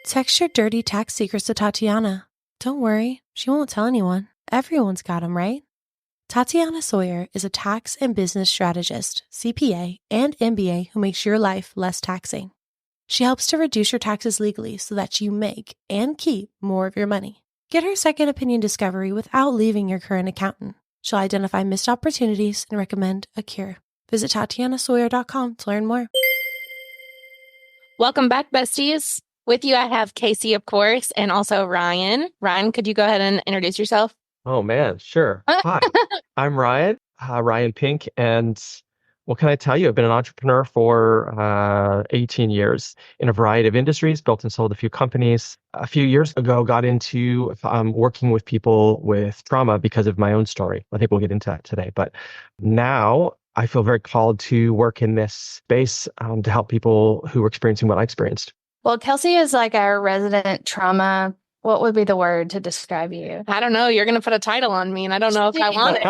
Text your dirty tax secrets to Tatiana. Don't worry, she won't tell anyone. Everyone's got them, right? Tatiana Sawyer is a tax and business strategist, CPA, and MBA who makes your life less taxing. She helps to reduce your taxes legally so that you make and keep more of your money. Get her second opinion discovery without leaving your current accountant. She'll identify missed opportunities and recommend a cure. Visit TatianaSawyer.com to learn more. Welcome back, besties. With you, I have Casey, of course, and also Ryan. Ryan, could you go ahead and introduce yourself? Oh, man, sure. Hi, I'm Ryan, Ryan Pink, and what can I tell you? I've been an entrepreneur for 18 years in a variety of industries, built and sold a few companies. A few years ago, got into working with people with trauma because of my own story. I think we'll get into that today. But now I feel very called to work in this space to help people who are experiencing what I experienced. Well, Kelsey is like our resident trauma. What would be the word to describe you? I don't know. You're going to put a title on me, and I don't know if I want it.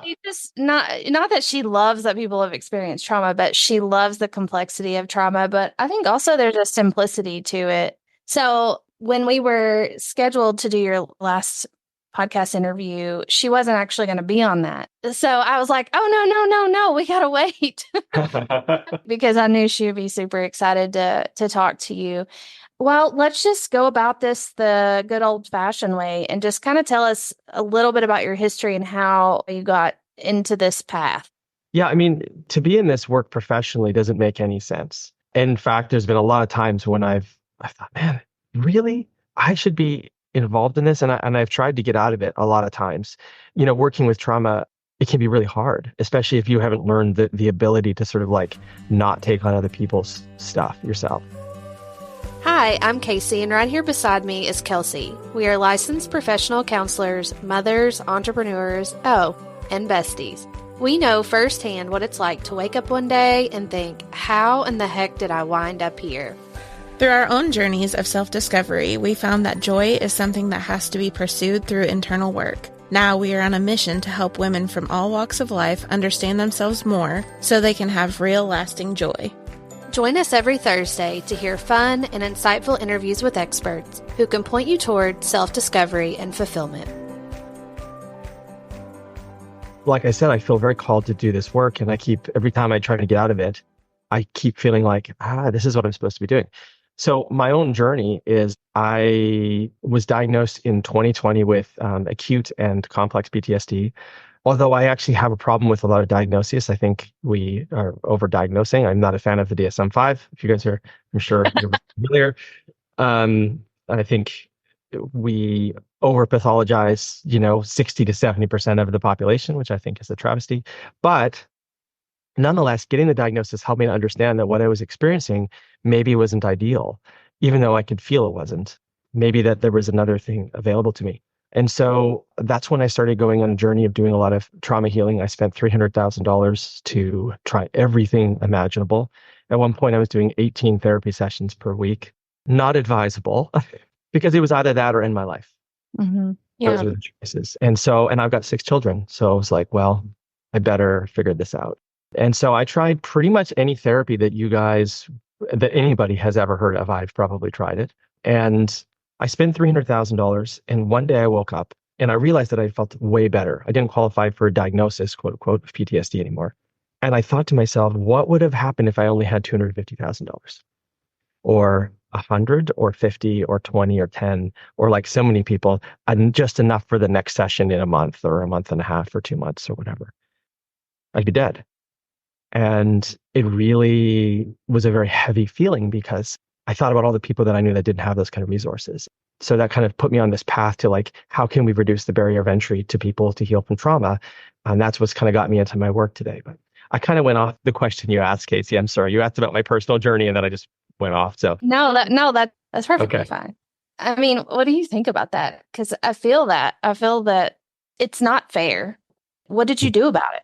She just not that she loves that people have experienced trauma, but she loves the complexity of trauma. But I think also there's a simplicity to it. So when we were scheduled to do your last podcast interview, she wasn't actually going to be on that. So I was like, oh, no, we got to wait. Because I knew she would be super excited to talk to you. Well, let's just go about this the good old-fashioned way and just kind of tell us a little bit about your history and how you got into this path. Yeah, I mean, to be in this work professionally doesn't make any sense. In fact, there's been a lot of times when I thought, man, really? I should be involved in this? And I've tried to get out of it a lot of times. You know, working with trauma, it can be really hard, especially if you haven't learned the ability to sort of like not take on other people's stuff yourself. Hi, I'm Casey, and right here beside me is Kelsey. We are licensed professional counselors, mothers, entrepreneurs, and besties. We know firsthand what it's like to wake up one day and think, how in the heck did I wind up here? Through our own journeys of self-discovery, we found that joy is something that has to be pursued through internal work. Now we are on a mission to help women from all walks of life understand themselves more so they can have real lasting joy. Join us every Thursday to hear fun and insightful interviews with experts who can point you toward self-discovery and fulfillment. Like I said, I feel very called to do this work, and every time I try to get out of it, I keep feeling like, this is what I'm supposed to be doing. So my own journey is I was diagnosed in 2020 with acute and complex PTSD. Although I actually have a problem with a lot of diagnoses, I think we are over-diagnosing. I'm not a fan of the DSM-5. If you guys are, I'm sure you're familiar. I think we over-pathologize, 60 to 70% of the population, which I think is a travesty. But nonetheless, getting the diagnosis helped me to understand that what I was experiencing maybe wasn't ideal, even though I could feel it wasn't. Maybe that there was another thing available to me. And so that's when I started going on a journey of doing a lot of trauma healing. I spent $300,000 to try everything imaginable. At one point, I was doing 18 therapy sessions per week. Not advisable because it was either that or end my life. Mm-hmm. Yeah. Those were the choices. And I've got 6 children. So I was like, well, I better figure this out. And so I tried pretty much any therapy that anybody has ever heard of. I've probably tried it. And I spent $300,000, and one day I woke up and I realized that I felt way better. I didn't qualify for a diagnosis, quote unquote, of PTSD anymore. And I thought to myself, what would have happened if I only had $250,000 or 100 or 50 or 20 or 10, or like so many people, and just enough for the next session in a month or a month and a half or 2 months or whatever? I'd be dead. And it really was a very heavy feeling because I thought about all the people that I knew that didn't have those kind of resources. So that kind of put me on this path to like, how can we reduce the barrier of entry to people to heal from trauma? And that's what's kind of got me into my work today. But I kind of went off the question you asked, Casey. I'm sorry. You asked about my personal journey and then I just went off. So that's perfectly fine. I mean, what do you think about that? Because I feel that it's not fair. What did you do about it?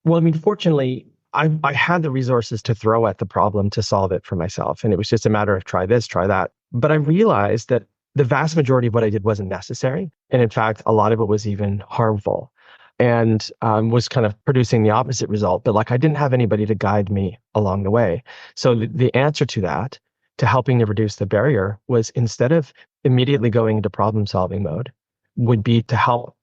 Well, I mean, fortunately, I had the resources to throw at the problem to solve it for myself. And it was just a matter of try this, try that. But I realized that the vast majority of what I did wasn't necessary. And in fact, a lot of it was even harmful and was kind of producing the opposite result. But like I didn't have anybody to guide me along the way. So the answer to that to helping to reduce the barrier was, instead of immediately going into problem solving mode, would be to help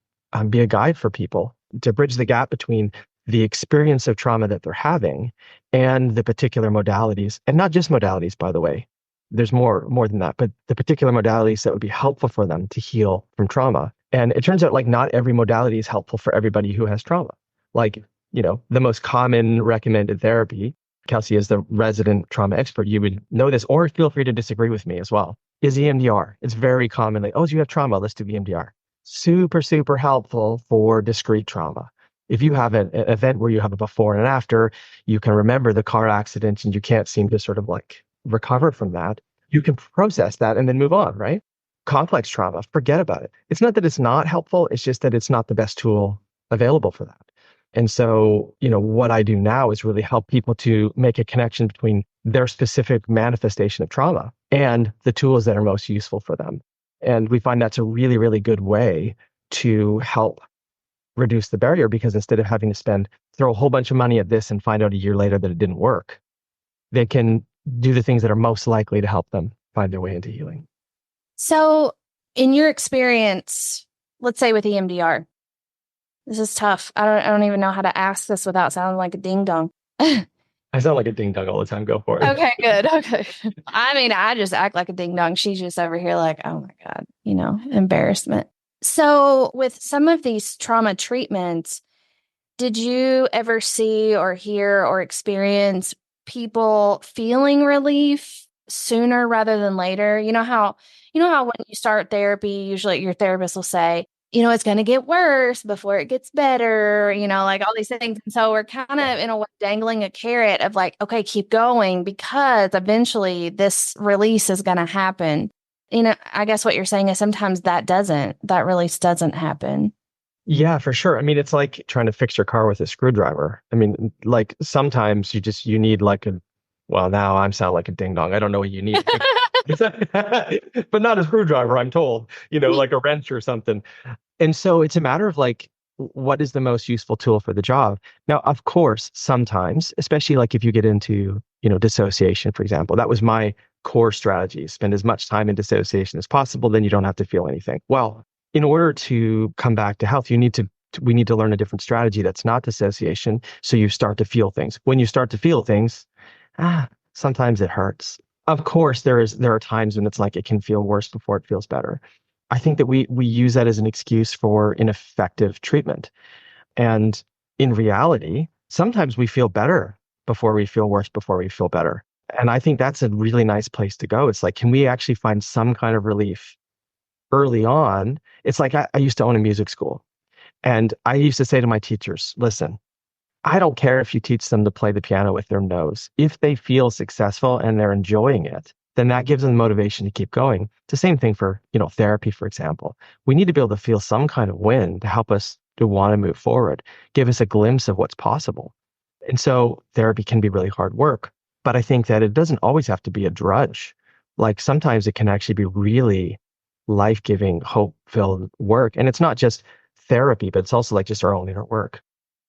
be a guide for people to bridge the gap between the experience of trauma that they're having and the particular modalities, and not just modalities, by the way. There's more than that, but the particular modalities that would be helpful for them to heal from trauma. And it turns out like not every modality is helpful for everybody who has trauma. Like, the most common recommended therapy, Kelsey is the resident trauma expert, you would know this, or feel free to disagree with me as well, is EMDR. It's very commonly, oh, you have trauma, let's do EMDR. Super, super helpful for discrete trauma. If you have an event where you have a before and an after, you can remember the car accident and you can't seem to sort of like recover from that, you can process that and then move on, right? Complex trauma, forget about it. It's not that it's not helpful, it's just that it's not the best tool available for that. And so, what I do now is really help people to make a connection between their specific manifestation of trauma and the tools that are most useful for them. And we find that's a really, really good way to help reduce the barrier, because instead of having to throw a whole bunch of money at this and find out a year later that it didn't work, they can do the things that are most likely to help them find their way into healing. So in your experience, let's say with EMDR, this is tough. I don't even know how to ask this without sounding like a ding dong. I sound like a ding dong all the time. Go for it. Okay, good. Okay. I mean, I just act like a ding dong. She's just over here like, oh my God, embarrassment. So with some of these trauma treatments, did you ever see or hear or experience people feeling relief sooner rather than later? You know how when you start therapy, usually your therapist will say, it's going to get worse before it gets better, like all these things. And so we're kind of in a way dangling a carrot of like, okay, keep going because eventually this release is going to happen. I guess what you're saying is sometimes that release doesn't happen. Yeah, for sure. I mean, it's like trying to fix your car with a screwdriver. I mean, like sometimes you need like now I sound like a ding dong. I don't know what you need. But not a screwdriver, I'm told, like a wrench or something. And so it's a matter of like, what is the most useful tool for the job? Now, of course, sometimes, especially like if you get into, dissociation, for example, that was my core strategy. Spend as much time in dissociation as possible, then you don't have to feel anything. Well, in order to come back to health, we need to learn a different strategy that's not dissociation. So you start to feel things. When you start to feel things, sometimes it hurts. Of course, there are times when it's like it can feel worse before it feels better. I think that we use that as an excuse for ineffective treatment. And in reality, sometimes we feel better before we feel worse before we feel better. And I think that's a really nice place to go. It's like, can we actually find some kind of relief early on? It's like I used to own a music school. And I used to say to my teachers, listen, I don't care if you teach them to play the piano with their nose. If they feel successful and they're enjoying it, then that gives them motivation to keep going. It's the same thing for, therapy, for example. We need to be able to feel some kind of win to help us to want to move forward, give us a glimpse of what's possible. And so therapy can be really hard work, but I think that it doesn't always have to be a drudge. Like sometimes it can actually be really life-giving, hope-filled work. And it's not just therapy, but it's also like just our own inner work.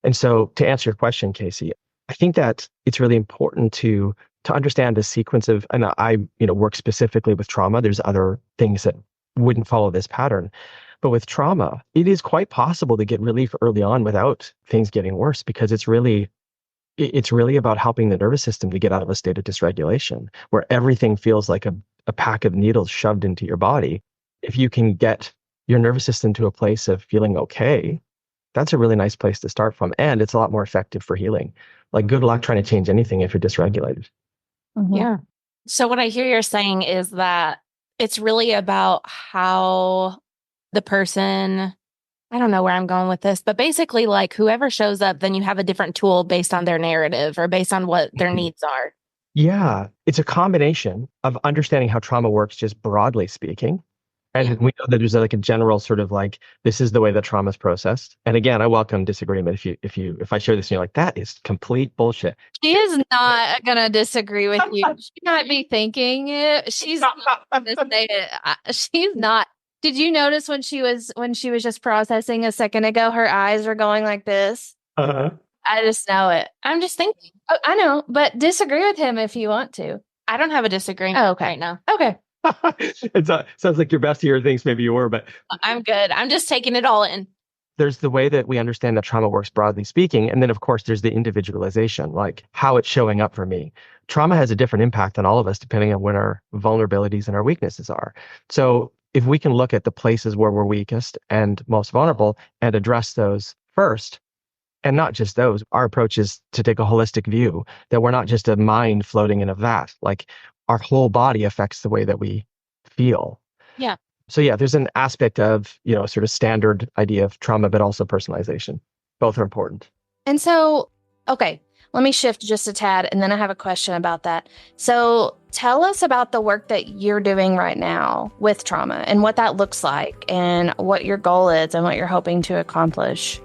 And so to answer your question, Casey, I think that it's really important to understand a sequence of, and I work specifically with trauma. There's other things that wouldn't follow this pattern. But with trauma, it is quite possible to get relief early on without things getting worse, because it's really about helping the nervous system to get out of a state of dysregulation where everything feels like a pack of needles shoved into your body. If you can get your nervous system to a place of feeling okay, that's a really nice place to start from. And it's a lot more effective for healing. Like good luck trying to change anything if you're dysregulated. Mm-hmm. Yeah. So what I hear you're saying is that it's really about how the person, I don't know where I'm going with this, but basically like whoever shows up, then you have a different tool based on their narrative or based on what their needs are. Yeah. It's a combination of understanding how trauma works, just broadly speaking. And we know that there's like a general sort of like, this is the way that trauma is processed. And again, I welcome disagreement. If I share this and you're like, that is complete bullshit. She is not going to disagree with you. She might be thinking it. She's not going to say it. She's not. Did you notice when she was just processing a second ago, her eyes were going like this? Uh-huh. I just know it. I'm just thinking. Oh, I know, but disagree with him if you want to. I don't have a disagreement Oh, okay. right now. Okay. It sounds like your bestie thinks maybe you were, but I'm good. I'm just taking it all in. there's the way that we understand that trauma works broadly speaking. And then, of course, there's the individualization, like how it's showing up for me. Trauma has a different impact on all of us depending on what our vulnerabilities and our weaknesses are. So if we can look at the places where we're weakest and most vulnerable and address those first, and not just those, our approach is to take a holistic view that we're not just a mind floating in a vat. Like our whole body affects the way that we feel. Yeah. So yeah, there's an aspect of, sort of standard idea of trauma, but also personalization. Both are important. And so, okay, let me shift just a tad, and then I have a question about that. So tell us about the work that you're doing right now with trauma and what that looks like and what your goal is and what you're hoping to accomplish.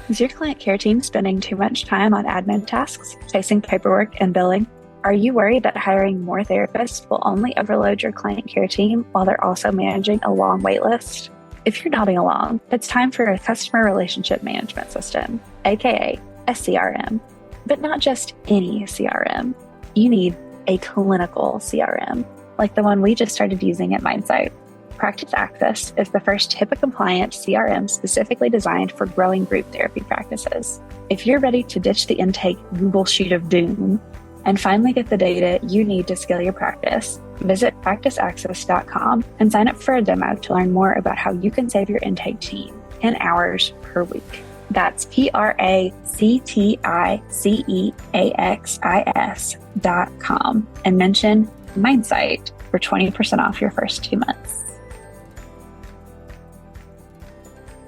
Is your client care team spending too much time on admin tasks, chasing paperwork and billing? Are you worried that hiring more therapists will only overload your client care team while they're also managing a long wait list? If you're nodding along, it's time for a customer relationship management system, aka a CRM. But not just any CRM. You need a clinical CRM, like the one we just started using at Mindsight. Practice Access is the first HIPAA-compliant CRM specifically designed for growing group therapy practices. If you're ready to ditch the intake Google Sheet of Doom and finally get the data you need to scale your practice, visit practiceaccess.com and sign up for a demo to learn more about how you can save your intake team 10 hours per week. That's practiceaccess.com and mention Mindsight for 20% off your first 2 months.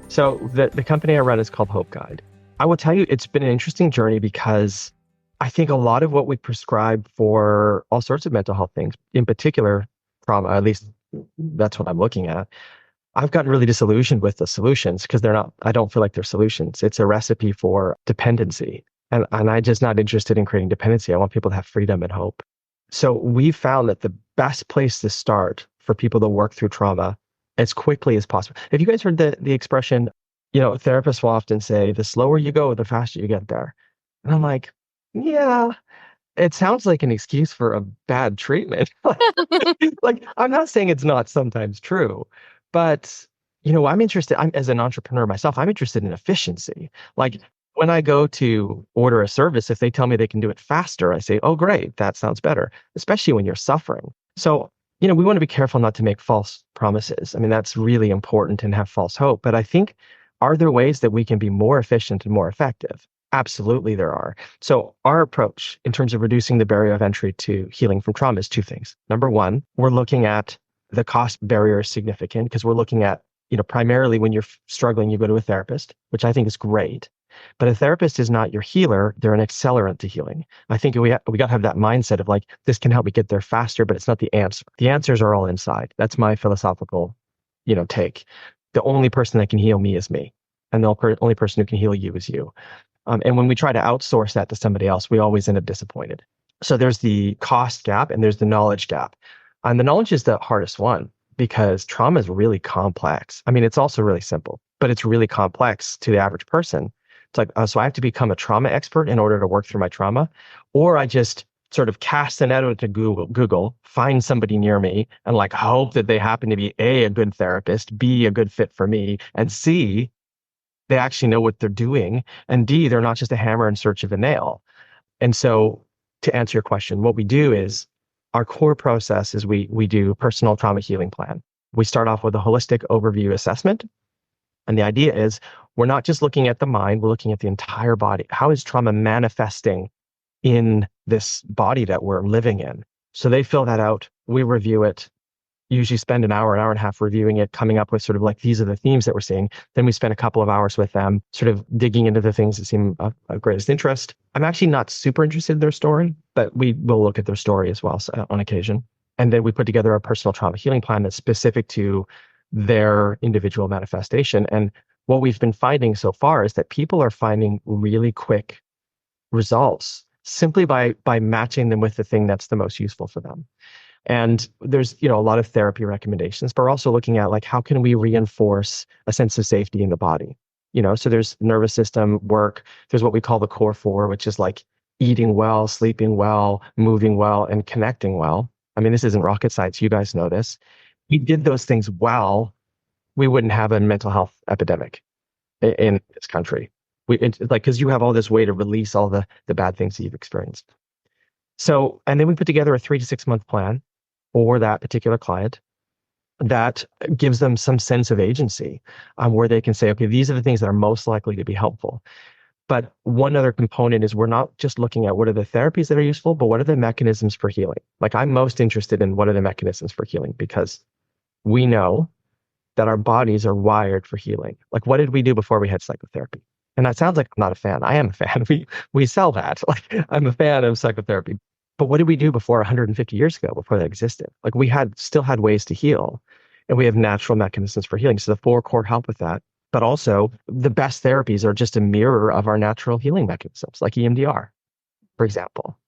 So the company I run is called HopeGuide. I will tell you, it's been an interesting journey because I think a lot of what we prescribe for all sorts of mental health things, in particular trauma, at least that's what I'm looking at, I've gotten really disillusioned with the solutions because I don't feel like they're solutions. It's a recipe for dependency. And I'm just not interested in creating dependency. I want people to have freedom and hope. So we found that the best place to start for people to work through trauma as quickly as possible. Have you guys heard the expression, therapists will often say, the slower you go, the faster you get there. And I'm like, yeah, it sounds like an excuse for a bad treatment. Like, I'm not saying it's not sometimes true, but, as an entrepreneur myself, I'm interested in efficiency. Like when I go to order a service, if they tell me they can do it faster, I say, oh, great, that sounds better, especially when you're suffering. So, we want to be careful not to make false promises. I mean, that's really important and have false hope. But I think, are there ways that we can be more efficient and more effective? Absolutely, there are. So our approach in terms of reducing the barrier of entry to healing from trauma is 2 things. Number one, we're looking at the cost barrier is significant because we're looking at, primarily when you're struggling, you go to a therapist, which I think is great. But a therapist is not your healer. They're an accelerant to healing. I think we got to have that mindset of like, this can help me get there faster, but it's not the answer. The answers are all inside. That's my philosophical, take. The only person that can heal me is me. And the only person who can heal you is you. And when we try to outsource that to somebody else, we always end up disappointed. So there's the cost gap and there's the knowledge gap. And the knowledge is the hardest one because trauma is really complex. I mean, it's also really simple, but it's really complex to the average person. It's like, so I have to become a trauma expert in order to work through my trauma, or I just sort of cast an out to Google, find somebody near me and like hope that they happen to be A, a good therapist, B, a good fit for me, and C, they actually know what they're doing, and D, they're not just a hammer in search of a nail. And so to answer your question, what we do is our core process is we do personal trauma healing plan. We start off with a holistic overview assessment. And the idea is we're not just looking at the mind, we're looking at the entire body. How is trauma manifesting in this body that we're living in? So they fill that out, we review it, usually spend an hour and a half reviewing it, coming up with sort of like, these are the themes that we're seeing. Then we spend a couple of hours with them, sort of digging into the things that seem of greatest interest. I'm actually not super interested in their story, but we will look at their story as well on occasion. And then we put together a personal trauma healing plan that's specific to their individual manifestation. And what we've been finding so far is that people are finding really quick results simply by matching them with the thing that's the most useful for them. And there's, a lot of therapy recommendations, but we're also looking at like, how can we reinforce a sense of safety in the body? So there's nervous system work. There's what we call the core 4, which is like, eating well, sleeping well, moving well, and connecting well. I mean, this isn't rocket science. You guys know this. We did those things well, we wouldn't have a mental health epidemic in this country. Because you have all this way to release all the bad things that you've experienced. So, and then we put together a 3 to 6 month plan for that particular client that gives them some sense of agency, where they can say, okay, these are the things that are most likely to be helpful. But one other component is we're not just looking at what are the therapies that are useful, but what are the mechanisms for healing? Like, I'm most interested in what are the mechanisms for healing, because we know that our bodies are wired for healing. Like, what did we do before we had psychotherapy? And that sounds like I'm not a fan. I am a fan. We sell that. Like, I'm a fan of psychotherapy. But what did we do before 150 years ago, before that existed? Like, we still had ways to heal, and we have natural mechanisms for healing. So the 4 core help with that. But also, the best therapies are just a mirror of our natural healing mechanisms, like EMDR, for example.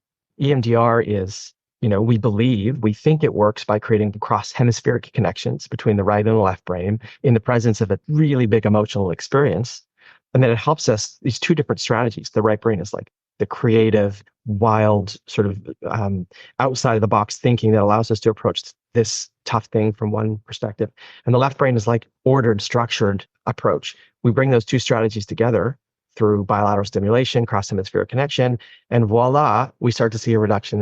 EMDR is, we think it works by creating cross-hemispheric connections between the right and the left brain in the presence of a really big emotional experience. And then it helps us, these 2 different strategies. The right brain is like the creative, wild, sort of outside of the box thinking that allows us to approach this tough thing from one perspective. And the left brain is like ordered, structured approach. We bring those 2 strategies together through bilateral stimulation, cross-hemispheric connection, and voila, we start to see a reduction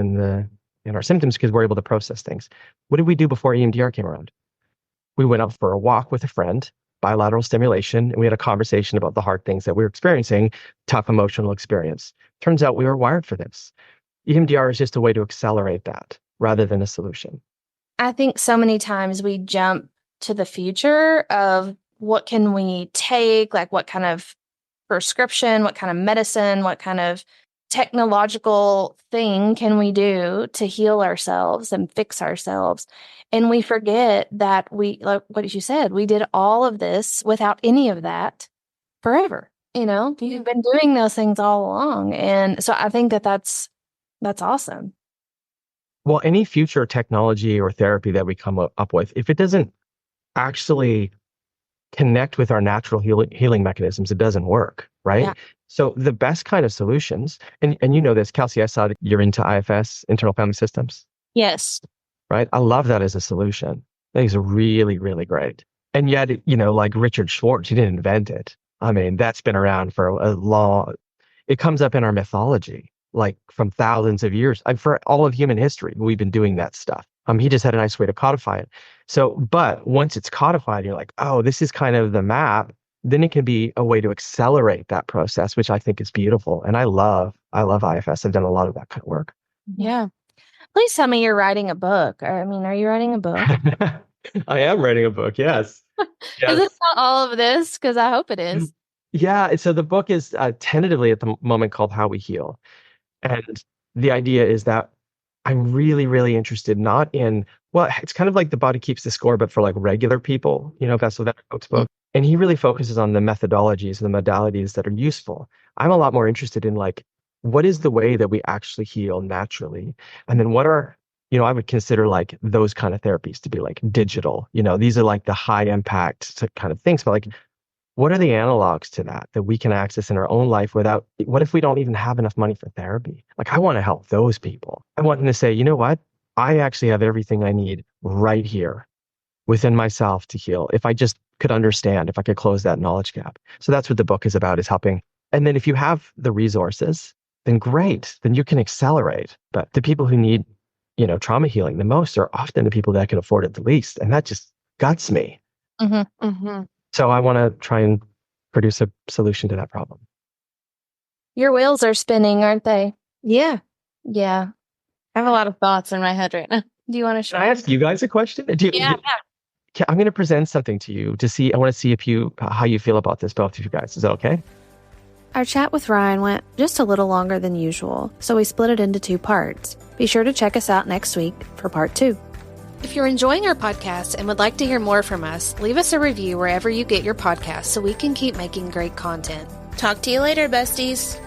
in our symptoms because we're able to process things. What did we do before EMDR came around? We went out for a walk with a friend, bilateral stimulation, and we had a conversation about the hard things that we were experiencing, tough emotional experience. Turns out we were wired for this. EMDR is just a way to accelerate that rather than a solution. I think so many times we jump to the future of what can we take, like what kind of prescription, what kind of medicine, what kind of technological thing can we do to heal ourselves and fix ourselves. And we forget that like what you said, we did all of this without any of that forever. You've been doing those things all along. And so I think that's awesome. Well, any future technology or therapy that we come up with, if it doesn't actually connect with our natural healing mechanisms, it doesn't work, right? Yeah. So the best kind of solutions, and you know this, Kelsey, I saw that you're into IFS, internal family systems. Yes. Right? I love that as a solution. I think it's really, really great. And yet, like Richard Schwartz, he didn't invent it. I mean, that's been around for a long, it comes up in our mythology, like from thousands of years. For all of human history, we've been doing that stuff. He just had a nice way to codify it. So, but once it's codified, you're like, oh, this is kind of the map. Then it can be a way to accelerate that process, which I think is beautiful. And I love IFS. I've done a lot of that kind of work. Yeah. Please tell me you're writing a book. I mean, are you writing a book? I am writing a book. Yes. Is it about all of this? Because I hope it is. Yeah. So the book is tentatively at the moment called How We Heal. And the idea is that I'm really, really interested not in, well, it's kind of like The Body Keeps the Score, but for like regular people, Bessel van der Kolk's book. And he really focuses on the methodologies and the modalities that are useful. I'm a lot more interested in like, what is the way that we actually heal naturally? And then what are, I would consider like those kind of therapies to be like digital, these are like the high impact kind of things, but like, what are the analogs to that we can access in our own life without, what if we don't even have enough money for therapy? Like, I want to help those people. I want them to say, you know what? I actually have everything I need right here within myself to heal. If I just could understand, if I could close that knowledge gap. So that's what the book is about, is helping. And then if you have the resources, then great, then you can accelerate. But the people who need, trauma healing the most are often the people that can afford it the least. And that just guts me. Mm-hmm. Mm-hmm. So I want to try and produce a solution to that problem. Your wheels are spinning, aren't they? Yeah. Yeah. I have a lot of thoughts in my head right now. Do you want to share? Can I ask you guys a question? Yeah. I'm going to present something to you to see. I want to see how you feel about this, both of you guys. Is that okay? Our chat with Ryan went just a little longer than usual, so we split it into 2 parts. Be sure to check us out next week for part 2. If you're enjoying our podcast and would like to hear more from us, leave us a review wherever you get your podcasts so we can keep making great content. Talk to you later, besties.